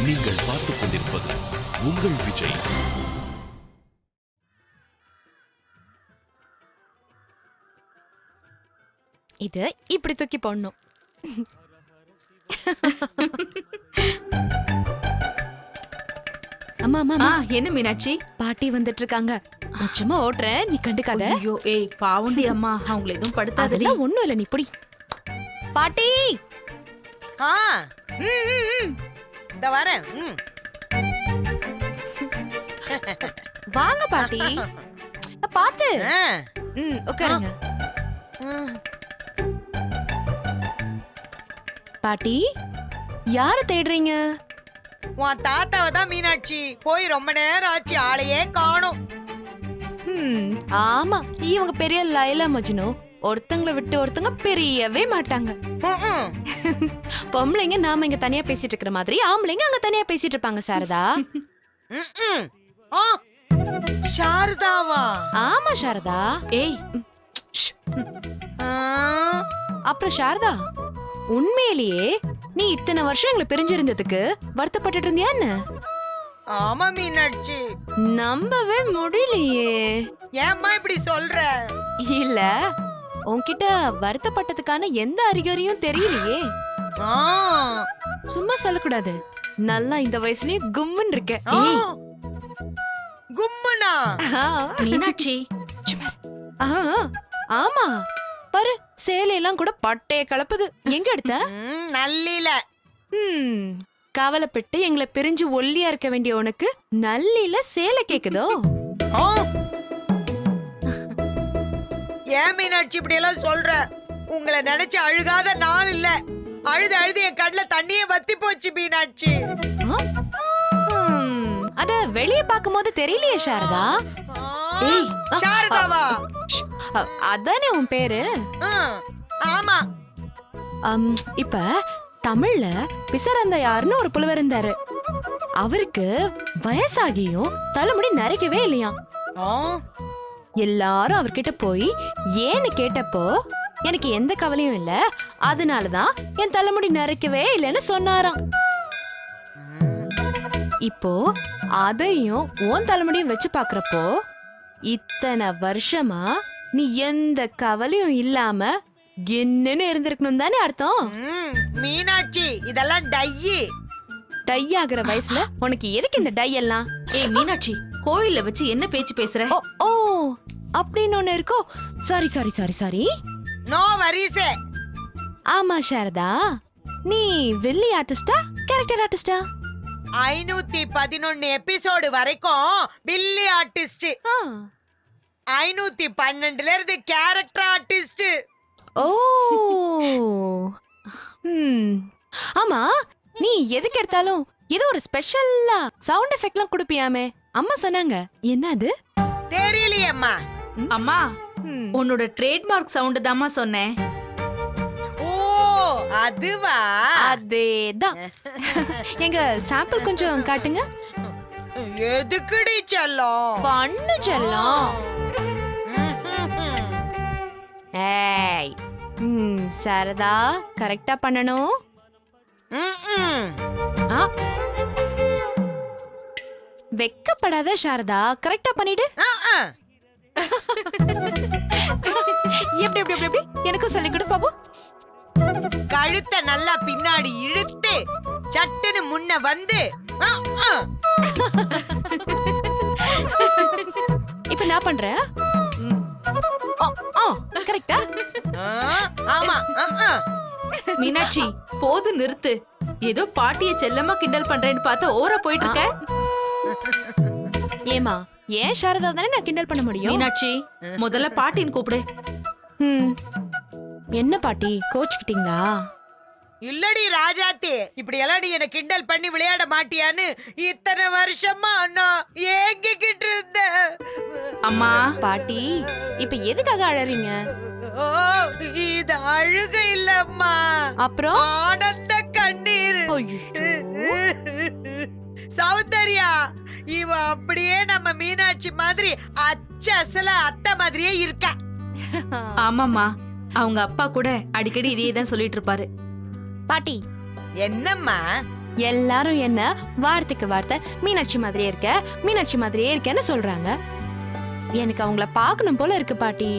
நீங்கள் பார்த்துக் கொண்டிருப்பது உங்கள் விஜய். இது இப்படி தூக்கி போடணும். அம்மா அம்மா அம்மா, என்ன மீனாட்சி? பாட்டி வந்துட்டு இருக்காங்க. நான் சும்மா ஓட்டுறேன், நீ கண்டுக்காத. ஐயோ ஏய் பாவுண்டி அம்மா, அவங்கள எதுவும் படுத்தாதடி. அதெல்லாம் ஒண்ணும் இல்ல, நீ புடி. பாட்டி இந்த வரேன். வாங்க பாட்டி. பாத்து உட்காருங்க. பாட்டி, யார தேடுறீங்க? உன் தாத்தாவை தான் மீனாட்சி. போய் ரொம்ப நேரம் ஆச்சு, ஆளையே காணோம். ஆமா, இவங்க பெரிய லைலா மஜ்னு. ஒருத்தங்களை விட்டு ஒருத்தங்க பிரியவே மாட்டாங்க. பொம்பளைங்க நாம இங்க தனியா பேசிட்டு இருக்கிற மாதிரி ஆம்பளைங்க அங்க தனியா பேசிட்டு இருப்பாங்க. சாரதா. சாரதாவா? ஆமா சாரதா. ஏய் அப்புறம் சாரதா, உண்மையிலேயே நீ இத்தனை வருஷம் எங்களை பிரிஞ்சிருந்ததுக்கு வருத்தப்பட்டு இருந்தியா என்ன? ஆமா மீனாட்சி. நம்பவே முடியலையே. ஏம்மா இப்படி சொல்ற? இல்ல, உன்கிட்ட வருத்தப்பட்டதுக்கான எந்த அறிகுறியும் தெரியலையே. சும்மா சொல்லக்கூடாது. நல்லா இந்த வயசுலயே கும்முன்னு இருக்க. கும்முனா? மீனாட்சி ஆமா, பாரு சேலையெல்லாம் கூட பட்டைய கலப்புது. எங்க எடுத்த? நல்லில. கவலைப்பட்டு எங்களை பிரிஞ்சு ஒல்லியா இருக்க வேண்டிய உனக்கு நல்லில சேலை கேக்குதோ? ஏன் மீனாட்சி இப்படி எல்லாம் சொல்ற? உங்களை நினைச்சு அழுகாத நாள் இல்ல. அழுது அழுது என் கண்ணுல தண்ணியே வத்தி போச்சு மீனாட்சி. அத வெளிய பாக்கும்போது தெரியலையே சாரதா. ஏய் சாரதாவா? அதானே உன் பேரு? ஆமா. இப்ப தமிழ்ல பிசரந்தையார்னு ஒரு புலவர் இருந்தாரு. அவருக்கு வயசாகியும் தலைமுடி நரைக்கவே இல்லையா. எல்லாரும் அவர்கிட்ட போய் ஏன்னு கேட்டப்போ எனக்கு எந்த கவலையும் இல்ல, அதனாலதான் என் தலைமுடி நரைக்கவே இல்லைன்னு சொன்னாராம். இப்போ அதையும் உன் தலைமுடியும் வச்சு பாக்குறப்போ இத்தனை வருஷமா நீ எந்த கவலையும் இல்லாம என்னன்னு இருந்திருக்கணும் தானே அர்த்தம். மீனாட்சி இதெல்லாம் டையி. டை ஆகுற வயசுல உனக்கு எதுக்கு இந்த டை எல்லாம்? ஏய் மீனாட்சி, கோயில்ல வச்சு என்ன பேச்சு பேசுற? ஓ அப்படின்னு ஒண்ணு இருக்கோ? Sorry sorry sorry sorry. No வரிசே. ஆமா சாரதா, நீ வெள்ளி ஆர்டிஸ்டா கேரக்டர் ஆர்டிஸ்டா? 511 எபிசோடு வரைக்கும் வில்லி ஆர்டிஸ்ட். 512ல இருந்து கேரக்டர் ஆர்டிஸ்ட். ஓ ஆமா, நீ எதுக்கு எடுத்தாலும் ஏதோ ஒரு ஸ்பெஷல்லா சவுண்ட் எஃபெக்ட்லாம் கொடுப்பியாமே, அம்மா சொன்னாங்க. என்னது தெரியலையேம்மா. அம்மா, உன்னோட ட்ரேட்மார்க் சவுண்ட் தாம்மா சொன்னேன். ஓ அதுவா? அதேதான். எங்க சாம்பிள் கொஞ்சம் காட்டுங்க. எதுக்குடி செல்லம்? பண்ணு செல்லம். ஏய் சாரதா, கரெக்டா பண்ணணும். வெக்கப்படாத சாரதா, கரெக்டா பண்ணிடு. எப்படி எப்படி எப்படி எனக்கும் சொல்லி கொடு பாப்போம். கழுத்தை நல்லா பின்னாடி இழுத்து சட்டுன்னு முன்ன வந்து. இப்ப நான் பண்றேன். கரெக்டா? ஆமா. மீனாட்சி போது நிறுத்து. ஏதோ பாட்டிய செல்லமா கிண்டல் பண்றேன்னு பார்த்தா ஓர போயிட்டு இருக்க. ஏமா, ஏன் சாரதா தானே நான் கிண்டல் பண்ண முடியும். மீனாட்சி முதல்ல பாட்டின்னு கூப்பிடு. என்ன பாட்டி கோச்சுக்கிட்டீங்களா? இல்லடி ராஜாத்தி, இப்படி எல்லாம் நீ என்ன கிண்டல் பண்ணி விளையாட மாட்டியான்னு இத்தனை வருஷமா நான் ஏங்கிக்கிட்டு இருந்தேன். அம்மா பாட்டி, இப்ப எதுக்காக அழறீங்க? ஓ இது அழுக இல்லம்மா, அப்புறம் ஆனந்த கண்ணீர். சௌந்தர்யா, இவ அப்படியே நம்ம மீனாட்சி மாதிரி அச்சசல அத்தை மாதிரியே இருக்க. ஆமாமா, அவங்க அப்பா கூட அடிக்கடி இதையே தான் சொல்லிட்டு இருப்பாரு. பாட்டி என்னம்மா? எல்லாரும் என்ன வார்த்தைக்கு வார்த்தை மீனாட்சி மாதிரியே இருக்க, மீனாட்சி மாதிரியே இருக்கேன்னு சொல்றாங்க. எனக்கு அவங்கள பார்க்கணும் போல இருக்கு பாட்டி.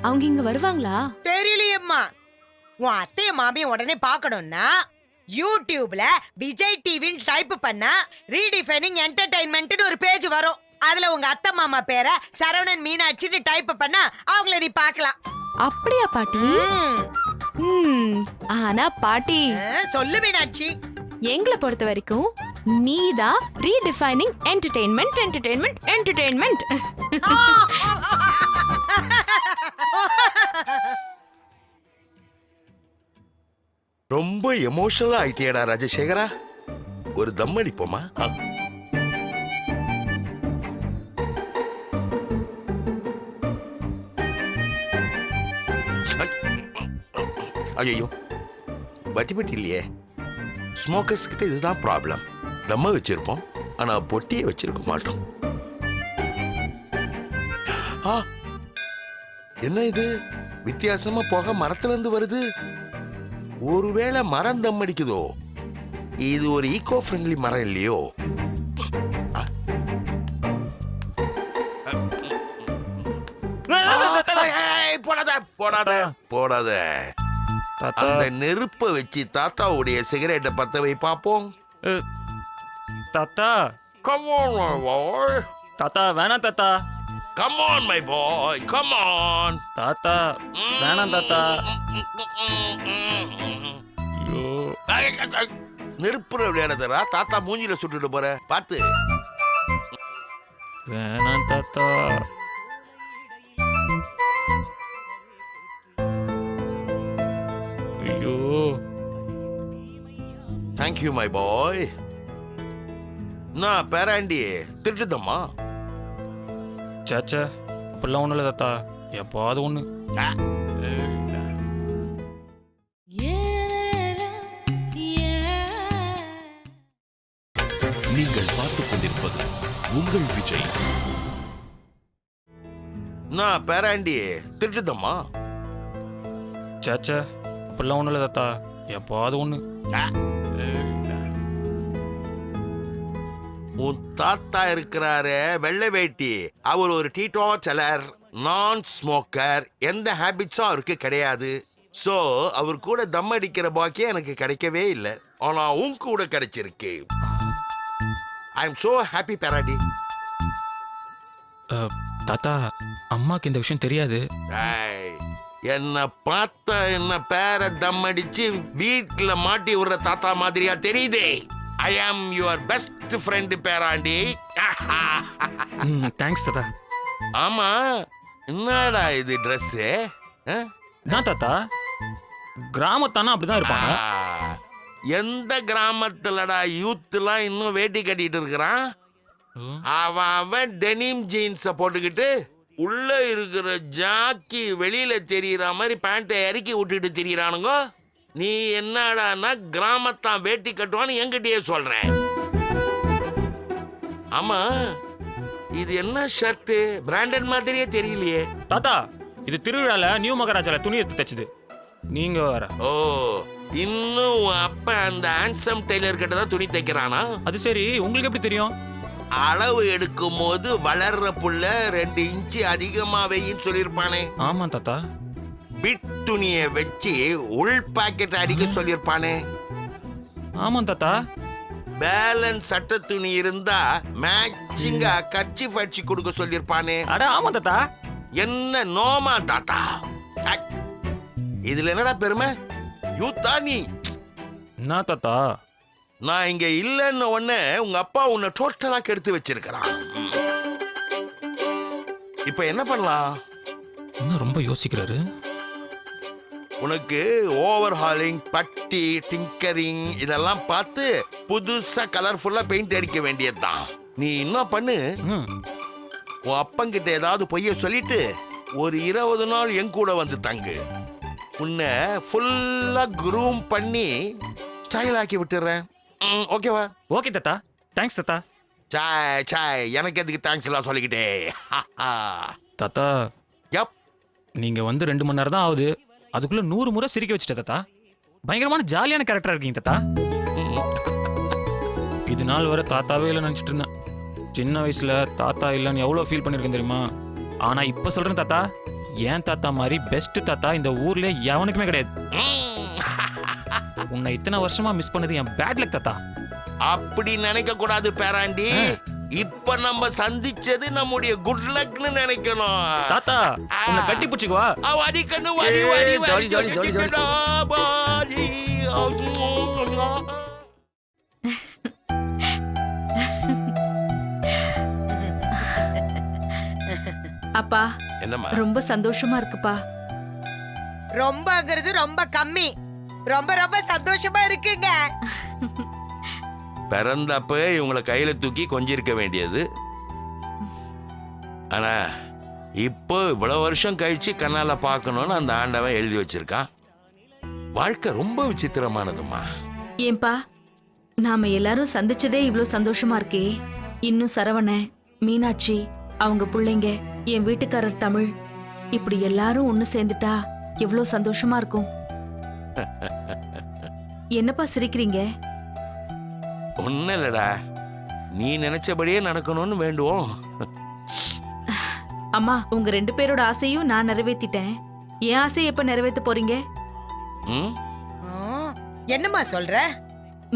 அவங்க இங்க வருவாங்களா? தெரியலையம்மா. உன் அத்தைய மாமியும் உடனே பார்க்கணும்னா யூடியூப்ல விஜய் டிவின்னு டைப் பண்ணா ரீடிஃபைனிங் என்டர்டைன்மெண்ட்னு ஒரு பேஜ் வரும். அதுல உங்க அத்தை மாமா பேரை சரவணன் மீனாட்சின்னு டைப் பண்ணா அவங்கள நீ பார்க்கலாம். அப்படியா பாட்டி? ஆனா பாட்டி சொல்லு மீனாட்சி. எங்களை பொறுத்த வரைக்கும் நீதான் ரீடிஃபைனிங் என்டர்டெயின்மெண்ட் என்டர்டெயின்மெண்ட் என்டர்டெயின்மெண்ட். ரொம்ப எமோஷனலா ஆயிட்டியடா ராஜசேகரா. ஒரு தம் அடிப்போமா? ஐயோ, வத்திப்பட்டி இல்லையே. ஸ்மோக்கர்ஸ் கிட்ட இதுதான் ப்ராப்ளம். தம்ம வச்சிருப்போம், ஆனா பொட்டியை வச்சிருக்க மாட்டோம். என்ன இது வித்தியாசமா போக மரத்துல இருந்து வருது? ஒருவேளை மரம் தம் அடிக்குதோ? இது ஒரு ஈகோ ஃப்ரெண்ட்லி மரம் இல்லையோ? போடாத. அந்த நெருப்ப வச்சு தாத்தாவுடைய சிகரெட்டை பத்த வை பாப்போம். தாத்தா, Come on, my boy. தாத்தா வேணாம் தாத்தா. Come on, my boy. Come on. தாத்தா வேணாம் தாத்தா. ஐயோ, நெருப்புல விளையாடுறா தாத்தா மூஞ்சில சுட்டுட்டு போற பாத்து. வேணாம் தாத்தா. ஐயோ, தேங்க்யூ மை பாய். நான் பேராண்டி திருட்டுதம்மா. சேச்சே இப்பெல்லாம் ஒன்றும் இல்லை தாத்தா, எப்பாவது ஒன்று. நீங்கள் பார்த்துக் கொண்டிருப்பது உங்கள் விஜய். நான் பேராண்டி திருட்டுதம்மா. சேச்சே இப்பெல்லாம் ஒன்றும் இல்லை தாத்தா, எப்பாவது ஒன்று. உன் தாத்தா இருக்கிறாரு வெள்ளை வேட்டி. அவர் ஒரு டீடாச்சலர், நான் ஸ்மோக்கர். எந்த ஹேபிட்ஸும் அவருக்கு கிடையாது. சோ அவர் கூட தம் அடிக்கிற பாக்கியம் எனக்கு கிடைக்கவே இல்லை. ஆனா உன் கூட கிடைச்சிருக்கு. ஐ எம் சோ ஹாப்பி பேராண்டி. தாத்தா, அம்மாக்கு இந்த விஷயம் தெரியாது. என்ன பார்த்தா என்ன பேர தம் அடிச்சு வீட்டுல மாட்டி விடுற தாத்தா மாதிரியா தெரியுதே? I am your best friend பேராண்டி. தேங்க்ஸ் தாத்தா. ஆமா, என்னடா இது ட்ரெஸ்? நான் தாத்தா கிராமத்தானா அப்படிதான் இருப்பாங்க. எந்த கிராமத்துலடா யூத்லாம் இன்னும் வேட்டி கட்டிட்டு இருக்கிறான்? அவன் டெனிம் ஜீன்ஸ போட்டுக்கிட்டு உள்ள இருக்கிற ஜாக்கி வெளியில தெரியற மாதிரி பேண்ட்டை இறக்கி விட்டுட்டு திரியறானுங்க. நீ என்னடான்னா கிராமத்தான் வேட்டி கட்டுவான்னு என்கிட்டயே சொல்றேன். ஆமா, இது என்ன ஷர்ட்? பிராண்டட் மாதிரியே தெரியலையே. தாத்தா, இது திருவிழால நியூ மகாராஜால துணி எடுத்து தச்சுது. நீங்க வேற. ஓ, இன்னும் அப்ப அந்த ஹேண்ட்ஸம் டெய்லர் கிட்ட தான் துணி தைக்கிறானா? அது சரி, உங்களுக்கு எப்படி தெரியும்? அளவு எடுக்கும் போது வளர்ற புள்ள 2 இன்ச்சு அதிகமா வெயின்னு சொல்லிருப்பானே. ஆமா தாத்தா. பிட் துணிய வச்சு உள் பாக்கெட் அடிக்க சொல்லிருப்பானே. ஆமா தாத்தா. பேலன்ஸ் சட்ட துணி இருந்தா மேட்சிங்கா கர்ச்சீஃப் அடிச்சு கொடுக்க சொல்லிருப்பானே. அட ஆமா தாத்தா. என்ன நோமா தாத்தா? இதுல என்னடா பெருமை? யூத்தா நீ? என்ன தாத்தா? நான் இங்க இல்லன்னு உடனே உங்க அப்பா உன்னை டோட்டலா கெடுத்து வச்சிருக்கிறான். இப்ப என்ன பண்ணலாம்? என்ன ரொம்ப யோசிக்கிறாரு? உனக்கு ஓவர் ஹாலிங், பட்டி, டிங்கரிங் இதெல்லாம் பார்த்து புதுசா கலர்ஃபுல்லா பெயிண்ட் அடிக்க வேண்டியதுதான். நீ என்ன பண்ணு, உன் அப்பங்கிட்ட ஏதாவது பொய்ய சொல்லிட்டு ஒரு 20 நாள் என் கூட வந்து தங்கு. உன்னை ஃபுல்லா க்ரூம் பண்ணி ஸ்டைல் ஆக்கி விட்டுறேன். ஓகேவா? ஓகே தாத்தா. தேங்க்ஸ் தாத்தா. சாய் சாய், எனக்கு எதுக்கு தேங்க்ஸ் எல்லாம் சொல்லிக்கிட்டே? தாத்தா, யப், நீங்க வந்து 2 மணி நேரம் தான் ஆகுது, அதுக்குள்ள 100 முறை சிரிக்க வச்சுட்ட தாத்தா. பயங்கரமான ஜாலியான கேரக்டரா இருக்கீங்க தாத்தா. இது நாள் வரை தாத்தாவே இல்லை நினச்சிட்டு இருந்தேன். சின்ன வயசுல தாத்தா இல்லைன்னு எவ்வளோ ஃபீல் பண்ணியிருக்கேன் தெரியுமா? ஆனால் இப்போ சொல்கிறேன் தாத்தா, ஏன் தாத்தா மாதிரி பெஸ்ட் தாத்தா இந்த ஊர்ல எவனுக்குமே கிடையாது. உன்னை இத்தனை வருஷமா மிஸ் பண்ணது என் பேட் லக் தாத்தா. அப்படி நினைக்க கூடாது பேராண்டி. இப்ப நம்ம சந்திச்சது நம்முடைய குட் லக்னு நினைக்கணும். தாத்தா உன்னை கட்டி பிடிச்சிக்குவா. வாடி கண்ணு வாடி வாடி ஜாலி, ஜாலி, ஜாலி, ஜாலி. வாடி. அப்பா என்னம்மா? ரொம்ப சந்தோஷமா இருக்குப்பா. ரொம்பங்கிறது ரொம்ப கம்மி. ரொம்ப ரொம்ப சந்தோஷமா இருக்குங்க. பிறந்தப்ப இவங்களை கையில தூக்கி கொஞ்சிருக்க வேண்டியது. ஆனா இப்போ இவ்வளவு வருஷம் கழிச்சு கண்ணால பார்க்கணும்னு அந்த ஆண்டவன் எழுதி வச்சிருக்கான். வாழ்க்கை ரொம்ப விசித்திரமானதுமா. ஏன்பா நாம எல்லாரும் சந்திச்சதே இவ்ளோ சந்தோஷமா இருக்கே. இன்னும் சரவணன், மீனாட்சி, அவங்க பிள்ளைங்க, என் வீட்டுக்காரர் தமிழ், இப்படி எல்லாரும் ஒண்ணு சேர்ந்துட்டா எவ்வளோ சந்தோஷமா இருக்கும். என்னப்பா சிரிக்கிறீங்க? ஒன்னும் இல்லடா, நீ நினைச்சபடியே நடக்கணும்னு வேண்டுவோம். அம்மா உங்க 2 பேரோட ஆசையும் நான் நிறைவேத்திட்டேன். என் ஆசையை எப்ப நிறைவேத்த போறீங்க? ம்? என்னம்மா சொல்ற?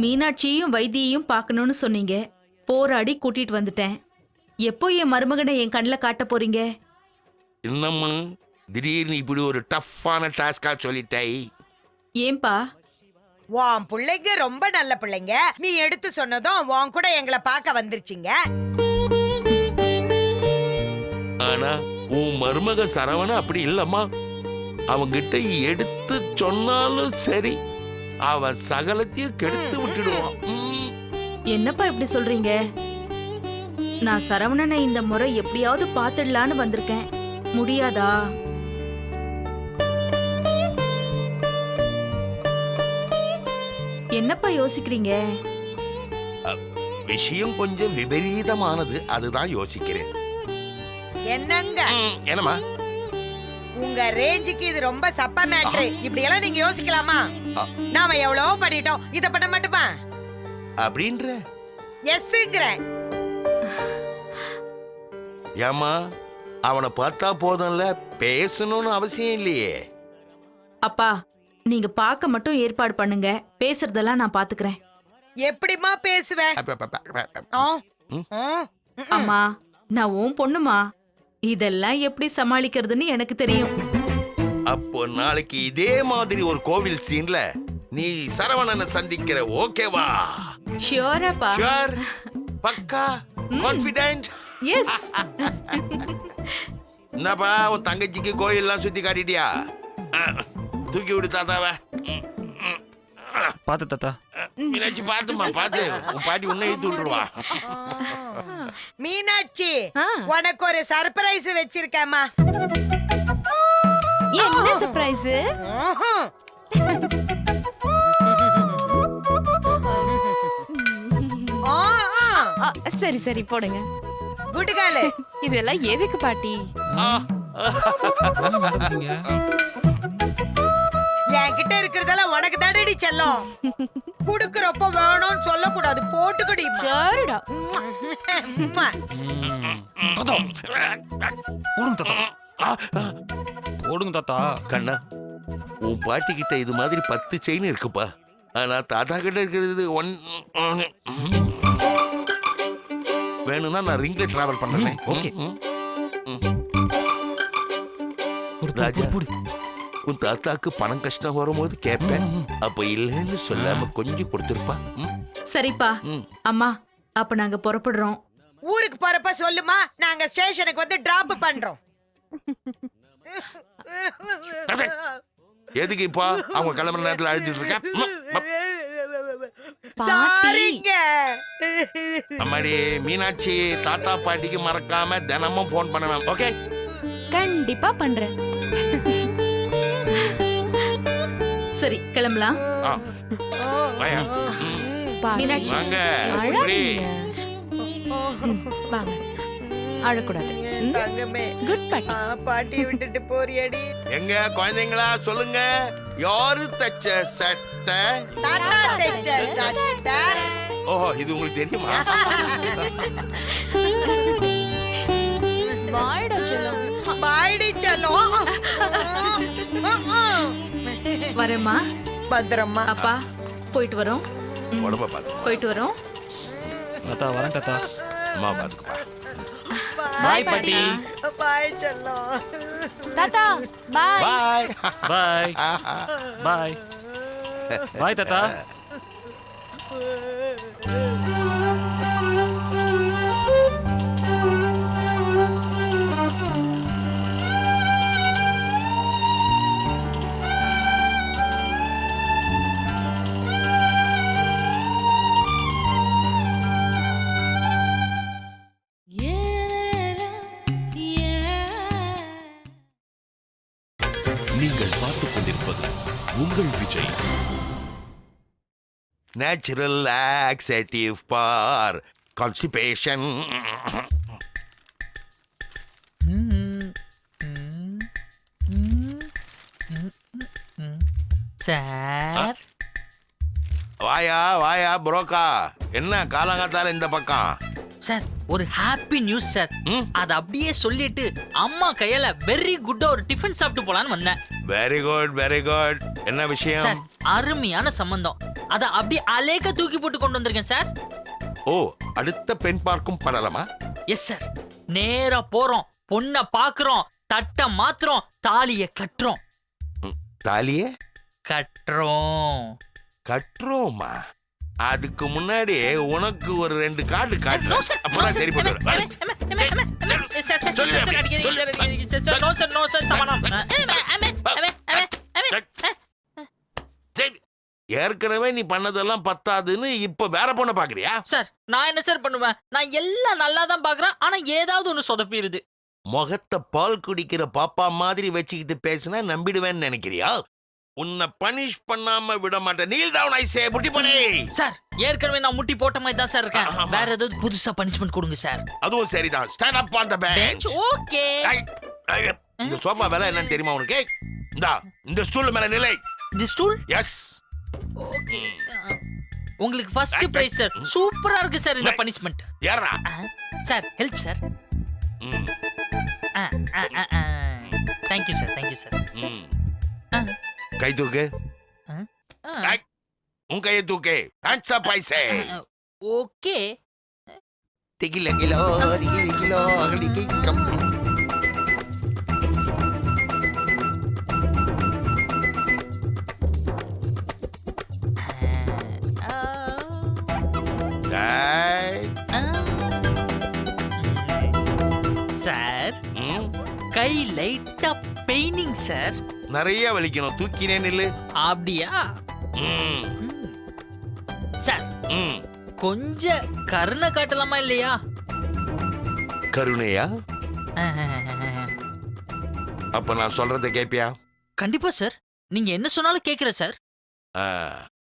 மீனாட்சியையும் வைத்தியையும் பார்க்கணும்னு சொன்னீங்க. போராடி கூட்டிட்டு வந்துட்டேன். எப்போ என் மருமகனை என் கண்ணில் காட்ட போறீங்க? என்னம்மா திடீர்னு இப்படி ஒரு டஃப்பான டாஸ்கா சொல்லிட்டாய்? ஏன்பா? உன் பிள்ளைங்க ரொம்ப நல்ல பிள்ளைங்க. நீ எடுத்து சொன்னதும் உன் கூட எங்களை பார்க்க வந்துருச்சிங்க. ஆனா உன் மருமக சரவண அப்படி இல்லம்மா. அவங்கிட்ட எடுத்து சொன்னாலும் சரி, அவன் சகலத்தையும் கெடுத்து விட்டுடுவான். என்னப்பா இப்படி சொல்றீங்க? நான் சரவணனை இந்த முறை எப்படியாவது பாத்துடலான்னு வந்திருக்கேன். முடியாதா? என்னப்பா யோசிக்கிறீங்க? விஷயம் கொஞ்சம் விபரீதமானது, அதுதான் யோசிக்கிறேன். என்னங்க என்னம்மா? உங்க ரேஞ்சுக்கு இது ரொம்ப சப்ப மேட்ரு. இப்படி எல்லாம் நீங்க யோசிக்கலாமா? நாம எவ்வளவோ பண்ணிட்டோம், இத பண்ண மாட்டோமா? அப்படின்ற எஸ்ங்கறேன். ஏமா, அவனை பார்த்தா போதும்ல, பேசணும்னு அவசியம் இல்லையே. அப்பா நீங்க பார்க்க மட்டும் ஏற்பாடு பண்ணுங்க. பேசுறதெல்லாம் நான் பாத்துக்கிறேன். எப்படிமா பேசுவ? அம்மா நான் உன் பொண்ணுமா, இதெல்லாம் எப்படி சமாளிக்கிறதுன்னு எனக்கு தெரியும். அப்போ நாளைக்கு இதே மாதிரி ஒரு கோவில் சீன்ல நீ சரவணனை சந்திக்கிற, ஓகேவா? ஷியோராப்பா? ஷூர், பக்கா, கான்ஃபிடென்ட். எஸ். என்னப்பா உன் தங்கச்சிக்கு கோயில்லாம் சுத்தி காட்டிட்டியா? தூக்கி விடு தாத்தாவ. பார்த்து தாத்தா. மீனாட்சி பார்த்துமா, பார்த்து உன் பாட்டி உன்னை இழுத்து விட்டுருவா. மீனாட்சி, உனக்கு ஒரு சர்ப்ரைஸ் வச்சிருக்கேம்மா. என்ன சர்ப்ரைஸ்? சரி சரி போடுங்க. குட்டுகாலு, இதெல்லாம் எதுக்கு பாட்டி? என்ன பண்றீங்க? என்கிட்ட இருக்கிறதெல்லாம் உனக்கு தானடி செல்லம். குடுக்கறப்ப வேணும்னு சொல்லக்கூடாது, போட்டுக்கடி. சரிடா. தாத்தா போடுங்க தாத்தா, போடுங்க தாத்தா. கண்ணா, உன் பாட்டி கிட்ட இது மாதிரி 10 செயின் இருக்குப்பா. ஆனா தாத்தா கிட்ட இருக்கிறது 1. வேணும்னா நான் ரிங்ல டிராவல் பண்றேன். ஓகே. ராஜா, உன் தாத்தாக்கு பணம் கஷ்டம் வரும்போது கேட்பேன். அப்ப இல்லைன்னு சொல்லாம கொஞ்சம் கொடுத்துருப்பா. சரிப்பா. அம்மா அப்ப நாங்க புறப்படுறோம். ஊருக்கு போறப்ப சொல்லுமா, நாங்க ஸ்டேஷனுக்கு வந்து டிராப் பண்றோம். எதுக்கு இப்போ அவங்க கிளம்புற நேரத்துல அழுதுட்டு இருக்க? சாரிங்க. அம்மாடி மீனாட்சி, தாத்தா பாட்டிக்கு மறக்காம தினமும் போன் பண்ணணும். ஓகே? கண்டிப்பா பண்றேன். சரி கிளம்பலாம். வாயா. மீனாட்சி வாங்க. அழாதீங்க. வாங்க. அழக்கூடாது. தங்கமே, குட் பாட்டி. பாட்டி விட்டுட்டு போறியடி. எங்க குழந்தைங்களா சொல்லுங்க, யாரு தச்ச சட்டை? தாத்தா தைச்ச சட்டை. ஓஹோ இது உங்களுக்கு தெரியுமா? பாய்டா செல்லம். பாய்டி செல்லம். வரேம்மா. பத்திரம்மா. அப்பா போயிட்டு வரோம். உடம்ப பாத்துக்கோ. போயிட்டு வரோம். தாத்தா வரேன் தாத்தா. அம்மா பாத்துக்கோப்பா. பாய் பாட்டி. பாய் செல்லம். தாத்தா பாய். பாய். பாய் பாய் பாய் தாத்தா. நீங்கள் பார்த்துக் கொண்டிருப்பது உங்கள் Vijay. Natural laxative for constipation. Sir வாயா வாயா புரோக்கா, என்ன காலங்காத்தால இந்த பக்கம்? சார் ஒரு ஹாப்பி நியூஸ் சார். ம்? அத அப்படியே சொல்லிட்டு அம்மா கையால வெரி குட்டா ஒரு டிஃபன் சாப்பிட்டு போலான்னு வந்தேன். Very good very good. என்ன சார் விஷயம்? அருமையான சம்பந்தம். அத அப்படியே அலேக்க தூக்கி போட்டு கொண்டு வந்திருக்கேன் சார். ஓ, அடுத்த பெண் பார்க்கும் படலமா? Yes sir. நேரா போறோம், பொண்ண பாக்குறோம், தட்ட மாத்துறோம், தாலிய கட்டுறோம். தாலியே கட்டுறோம். கட்டுறோமா? அதுக்கு முன்னாடி உனக்கு ஒரு 2 கார்டு No, காட்டுறேன். sir. அப்பதான் No, சரி sir. பண்ணுவேன். சார், சார், சார், சொல்லு, சார், அடிக்காதீங்க, சொல்லு. சார், அடிக்காதீங்க, sir. No, sir, no, sir, சமாதானம். சரி. ஏற்கனவே நீ பண்ணதெல்லாம் பத்தாதுன்னு இப்ப வேற பொண்ண பாக்குறியா? சார் நான் என்ன சார் பண்ணுவேன்? நான் எல்லாம் நல்லா தான் பாக்குறேன், ஆனா ஏதாவது ஒண்ணு சொதப்பிடுது. முகத்தை பால் குடிக்கிற பாப்பா மாதிரி வச்சுக்கிட்டு பேசினா நம்பிடுவேன்னு நினைக்கிறியா? உன்னை பனிஷ் பண்ணாம விட மாட்டேன். நீல் டவுன் ஐ சே புட்டி பண்ணி. சார் ஏற்கனவே நான் முட்டி போட்ட மாதிரி தான் சார் இருக்கேன். ஆமா. வேற ஏதாவது புதுசா பனிஷ்மெண்ட் கொடுங்க சார். அதுவும் சரிதான். Stand up on the bench. Okay. இந்த சோஃபா விலை என்னன்னு தெரியுமா உனக்கு? இந்த ஸ்டூல் மேல நிலை. The stool. எஸ். ஓகே. உங்களுக்கு ஃபர்ஸ்ட் பிரைஸ் சார். சூப்பரா இருக்கு சார் இந்த பனிஷ்மெண்ட். ஏறா. Sir help sir. ம். Thank you sir. Thank you sir. ம். கை தூக்கு. உன் கையை தூக்கு. Hands up I say. Okay. டிகில கிலோ டிகில கிலோ அகலிக்கு கம். சார் கை லைட்டா பெயினிங் சார். நிறைய வலிக்கணும். தூக்கினே நில்லு. அப்படியா? ம். சார் ம். கொஞ்சம் கருணை காட்டலாமா இல்லையா? கருணையா? அப்ப நான் சொல்றதை கேப்பியா? கண்டிப்பா சார். நீங்க என்ன சொன்னாலும் கேக்குறேன் சார்.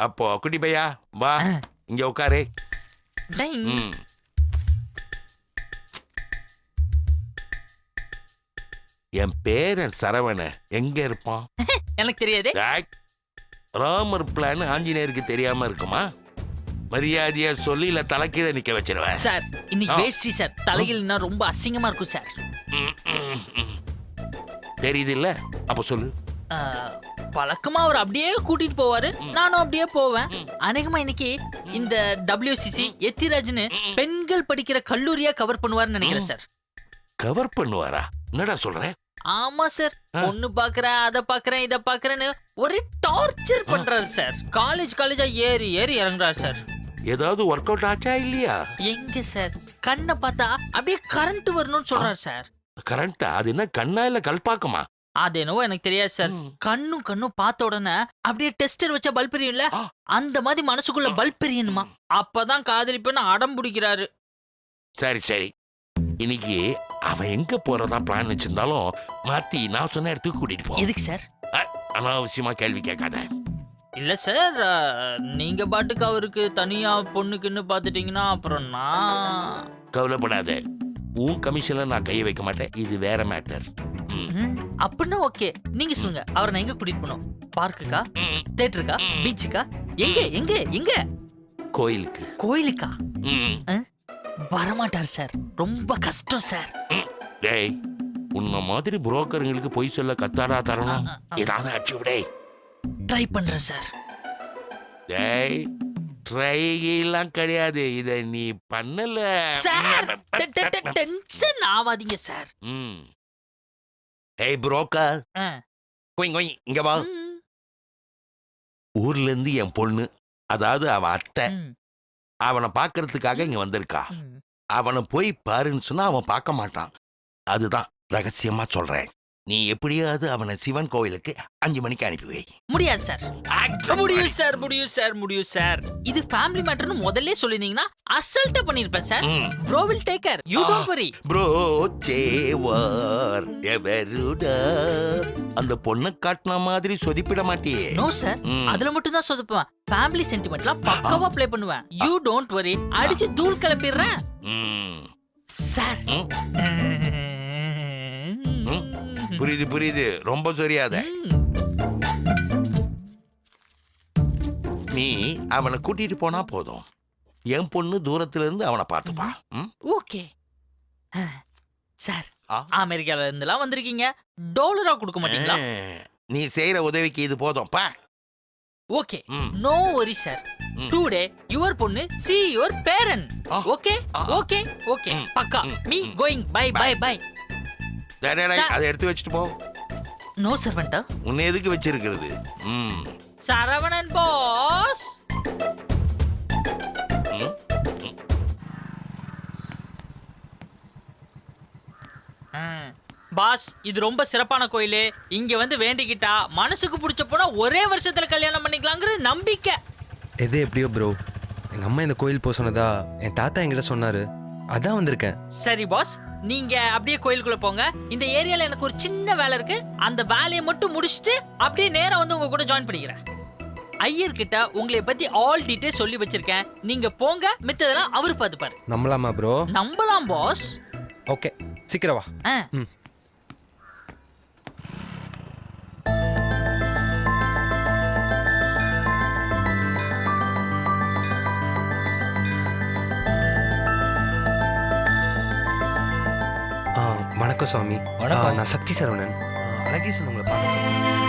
அப்போ குட்டி பையா வா, இங்க உட்காரு. டைம். ம். என் பேரன் சரவண எங்க இருப்பான்? எனக்கு தெரியாதே. ராமர் பிளான் ஆஞ்சநேயருக்கு தெரியாம இருக்குமா? மரியாதையா சொல்லி இல்ல தலைக்கீழ நிக்க வச்சிருவேன். சார் இன்னைக்கு வேஸ்டி சார். தலையில்னா ரொம்ப அசிங்கமா இருக்கும் சார். தெரியுது இல்ல? அப்ப சொல்லு. பழக்கமா அவர் அப்படியே கூட்டிட்டு போவாரு, நானும் அப்படியே போவேன். அநேகமா இன்னைக்கு இந்த WCC எத்திராஜ்னு பெண்கள் படிக்கிற கல்லூரியா கவர் பண்ணுவாருன்னு நினைக்கிறேன் சார். கவர் பண்ணுவாரா? என்னடா சொல்ற? ஆமா சார். பொண்ணு பாக்குறேன், அத பாக்குறேன், இத பாக்குறேன்னு ஒரே டார்ச்சர் பண்றாரு சார். காலேஜா ஏறி இறங்குறாரு சார். ஏதாவது ஒர்க் அவுட் ஆச்சா இல்லையா? எங்க சார் கண்ணை பார்த்தா அப்படியே கரண்ட் வரணும்னு சொல்றாரு சார். கரண்டா? அது என்ன கண்ணா இல்ல கல்பாக்கமா? அது என்னவோ எனக்கு தெரியாது சார். கண்ணும் பார்த்த உடனே அப்படியே டெஸ்டர் வச்ச பல்ப் எரியும்ல, அந்த மாதிரி மனசுக்குள்ள பல்ப் எரியணுமா? அப்பதான் காதலிப்பேன்னு அடம் பிடிக்கிறாரு. சரி சரி. இன்னைக்கு அவன் எங்க போறதா பிளான் வச்சிருந்தாலும் மாத்தி நான் சொன்ன இடத்துக்கு கூட்டிட்டு போ. எதுக்கு சார்? அனாவசியமா கேள்வி கேட்காத. இல்ல சார், நீங்க பாட்டுக்கு அவருக்கு தனியா பொண்ணுக்குன்னு பாத்துட்டீங்கன்னா அப்புறம் நான். கவலைப்படாத, உன் கமிஷன்ல நான் கையை வைக்க மாட்டேன். இது வேற மேட்டர். அப்படின்னா ஓகே. நீங்க சொல்லுங்க, அவரை நான் எங்க கூட்டிட்டு போனோம்? பார்க்குக்கா, தியேட்டருக்கா, பீச்சுக்கா? எங்க எங்க எங்க? கோயிலுக்கு. கோயிலுக்கா? ம். வரமாட்டார் சார், ரொம்ப கஷ்டம் சார். டேய், உன்ன மாதிரி புரோக்கருங்களுக்கு பொய் சொல்ல கத்தாரா தரணும். ஏதாவது அடிச்சு விடே. ட்ரை பண்றேன் சார். டேய், ட்ரைலாம் கிடையாது. இத நீ பண்ணல. சார் டென்ஷன் ஆவாதீங்க சார். ம். ஏய் புரோக்கர், ஆ. கொய் இங்க வா. ஊர்ல இருந்து என் பொண்ணு, அதாவது அவ அத்தை, ம், அவனை பார்க்கறதுக்காக இங்க வந்திருக்கா. ம். அவனை போய் பாருன்னு சொன்னா அவன் பார்க்க மாட்டான். அதுதான் ரகசியமா சொல்றேன். நீ எப்படியாவது அவனை சிவன் கோயிலுக்கு 5 மணிக்கு அனுப்பி வை. முடியாது சார். முடியும் சார், முடியும் சார், முடியும் சார். இது ஃபேமிலி மேட்டர்னு முதல்ல சொல்லிருந்தீங்கன்னா அசல்ட்டா பண்ணிருப்பேன் sir. Bro will take care, you don't worry. Bro சேவர் எவருடா, அந்த பொண்ணை காட்டின மாதிரி சொதிப்பிட மாட்டியே. நோ சார், அதுல மட்டும் தான் சொதப்புவேன். ஃபேமிலி சென்டிமெண்ட்லாம் பக்காவா ப்ளே பண்ணுவேன். யூ டோன்ட் வரி, அடிச்சு தூள் கிளப்பிடுறேன் சார். புரியுது புரியுது, ரொம்ப சரியாத. நீ அவனை கூட்டிட்டு போனா போதும். என் பொண்ணு தூரத்துல இருந்து அவனை பார்த்துப்பா. Okay sir. ஆ. அமெரிக்கால இருந்துலாம் வந்திருக்கீங்க, டாலரா கொடுக்க மாட்டீங்களா? நீ செய்யற உதவிக்கு இது போதும் பா. Okay, no worry sir. Today your பொண்ணு see your parent. Okay okay okay, பக்கா. Me going, bye bye bye. அதை எடுத்து வச்சுட்டு போ. நோ சர்வெண்டா? உன்னை எதுக்கு வச்சிருக்கிறது? சரவணன் பாஸ். பாஸ், இது ரொம்ப சிறப்பான கோயிலு. இங்க வந்து வேண்டிக்கிட்டா மனசுக்கு பிடிச்ச போனா ஒரே வருஷத்துல கல்யாணம் பண்ணிக்கலாங்கிறது நம்பிக்கை. எது எப்படியோ ப்ரோ, எங்க அம்மா இந்த கோயில் போக சொன்னதா என் தாத்தா என்கிட்ட சொன்னாரு, அதான் வந்திருக்கேன். சரி பாஸ், நீங்க அப்படியே கோயிலுக்குள்ள போங்க. இந்த ஏரியால எனக்கு ஒரு சின்ன வேலை இருக்கு, அந்த வேலையை மட்டும் முடிச்சுட்டு அப்படியே நேரா வந்து உங்க கூட ஜாயின் பண்ணிக்கிறேன். ஐயர் கிட்ட உங்களை பத்தி ஆல் டீடைல்ஸ் சொல்லி வச்சிருக்கேன். நீங்க போங்க, மித்ததெல்லாம் அவரு பார்த்துப்பாரு. நம்பலாமா ப்ரோ? நம்பலாம் பாஸ். ஓகே, சீக்கிரம் வா. வணக்கம் சுவாமி. நான் சக்தி சரவணன். அழகேசன் உங்களை பார்க்க